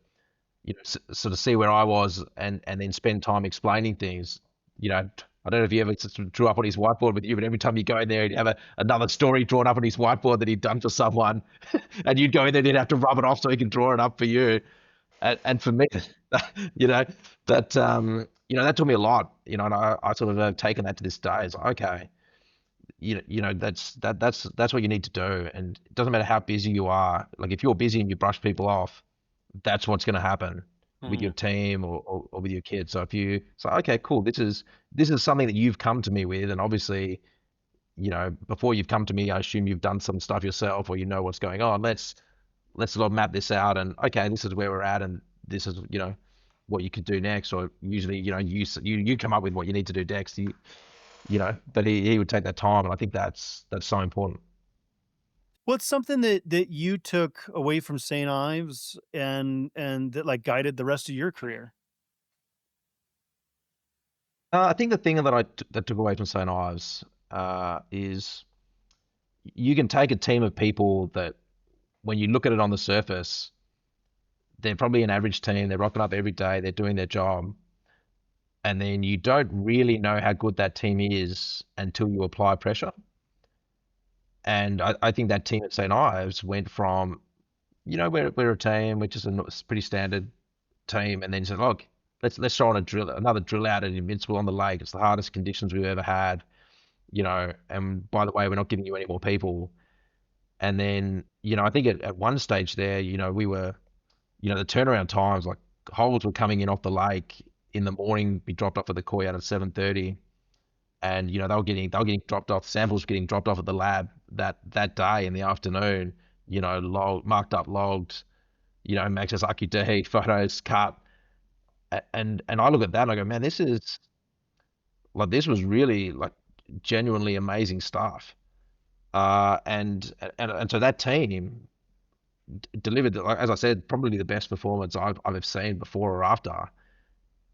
sort of see where I was and then spend time explaining things. I don't know if you ever sort of drew up on his whiteboard with you, but every time you go in there, he'd have another story drawn up on his whiteboard that he'd done for someone, and you'd go in there and he'd have to rub it off so he can draw it up for you. And for me, you know, that taught me a lot. And I sort of have taken that to this day. It's like, okay, that's what you need to do, and it doesn't matter how busy you are. Like if you're busy and you brush people off, that's what's going to happen with your mhm. team or with your kids. So if you say, okay, cool, this is something that you've come to me with, and obviously, before you've come to me, I assume you've done some stuff yourself or you know what's going on. Let's sort of map this out, and okay, this is where we're at, and this is what you could do next. Or usually, you come up with what you need to do next. But he would take that time, and I think that's so important. What's something that you took away from St. Ives and that, like, guided the rest of your career? I think the thing that that took away from St. Ives is you can take a team of people that, when you look at it on the surface, they're probably an average team. They're rocking up every day. They're doing their job, and then you don't really know how good that team is until you apply pressure. And I think that team at St. Ives went from, we're a team, which is a pretty standard team, and then said, look, let's throw on another drill out at Invincible on the lake. It's the hardest conditions we've ever had, and by the way, we're not giving you any more people. And then, I think at one stage there, we were, the turnaround times, like holes were coming in off the lake in the morning, be dropped off at the courtyard at 7:30, and they were getting dropped off. Samples were getting dropped off at the lab that day in the afternoon. Marked up, logged. Max says AQD photos cut, and I look at that and I go, man, this was really like genuinely amazing stuff. And so that team delivered, like, as I said, probably the best performance I've ever seen before or after.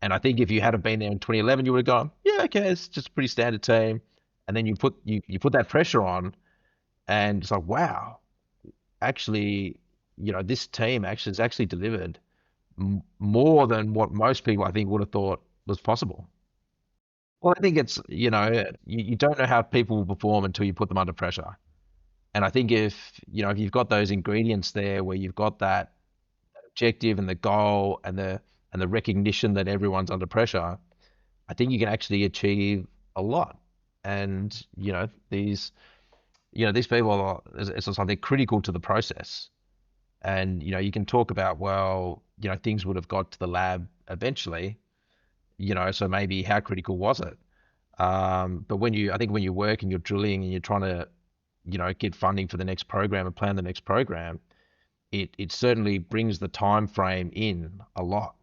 And I think if you had been there in 2011, you would have gone, yeah, okay, it's just a pretty standard team. And then you put that pressure on, and it's like, wow, actually, this team actually has actually delivered more than what most people I think would have thought was possible. Well, I think it's, you don't know how people will perform until you put them under pressure. And I think if you've got those ingredients there where you've got that objective and the goal and the recognition that everyone's under pressure, I think you can actually achieve a lot. And these people it's something critical to the process. And you can talk about, well, things would have got to the lab eventually, so maybe how critical was it? But I think when you work and you're drilling and you're trying to get funding for the next program and plan the next program, it certainly brings the time frame in a lot.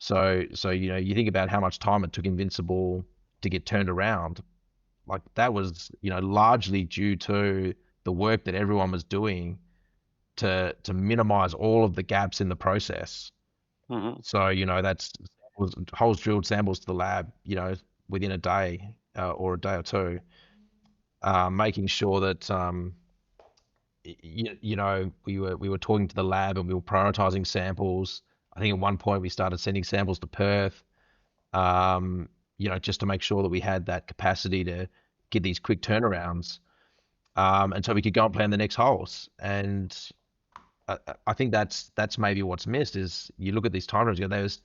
So you think about how much time it took Invincible to get turned around. Like that was largely due to the work that everyone was doing to minimize all of the gaps in the process. Hmm. So, that's holes drilled, samples to the lab, within a day or a day or two, making sure that, we were talking to the lab and we were prioritizing samples. I think at one point we started sending samples to Perth, just to make sure that we had that capacity to get these quick turnarounds, and so we could go and plan the next holes. And I think that's maybe what's missed is you look at these time frames.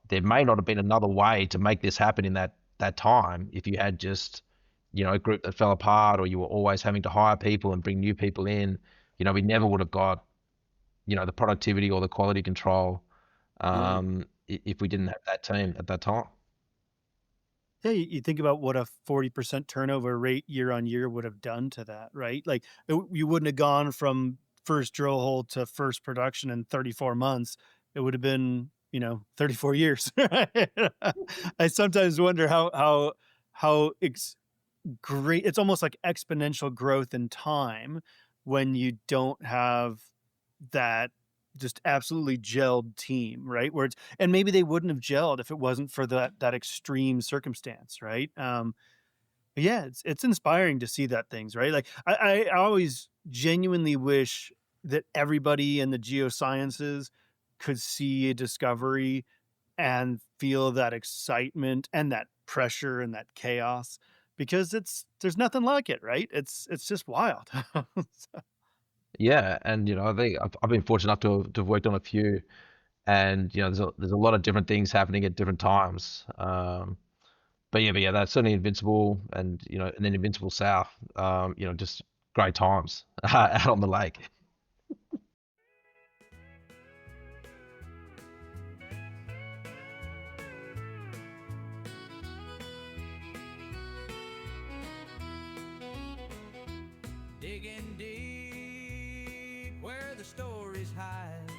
There may not have been another way to make this happen in that time if you had just a group that fell apart, or you were always having to hire people and bring new people in. We never would have got the productivity or the quality control, Right. if we didn't have that team at that time. Yeah, you think about what a 40% turnover rate year on year would have done to that, right? Like, you wouldn't have gone from first drill hole to first production in 34 months. It would have been, 34 years. Right? I sometimes wonder how great it's almost like exponential growth in time when you don't have that just absolutely gelled team, right? Where it's and maybe they wouldn't have gelled if it wasn't for that extreme circumstance, right? Yeah, it's inspiring to see that things, right? Like I always genuinely wish that everybody in the geosciences could see a discovery and feel that excitement and that pressure and that chaos because there's nothing like it, right? It's just wild. Yeah, and I think I've been fortunate enough to have worked on a few, and there's a lot of different things happening at different times. But yeah, that's certainly Invincible, and then Invincible South. Just great times out on the lake. Digging deep where the stories hide,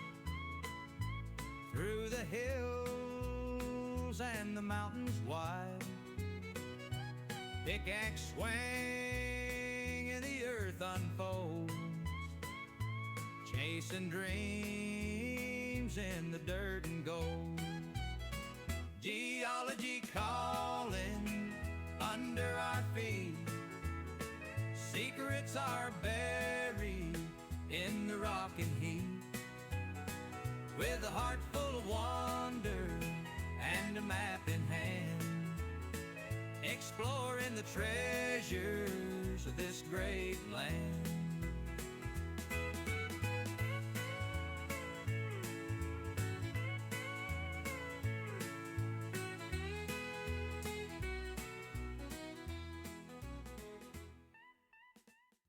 through the hills and the mountains wide. Pickaxe swing and the earth unfolds, chasing dreams in the dirt and gold. Geology calling under our feet, secrets are buried in the rock and heat. With a heart full of wonder and a map in hand, exploring the treasures of this great land.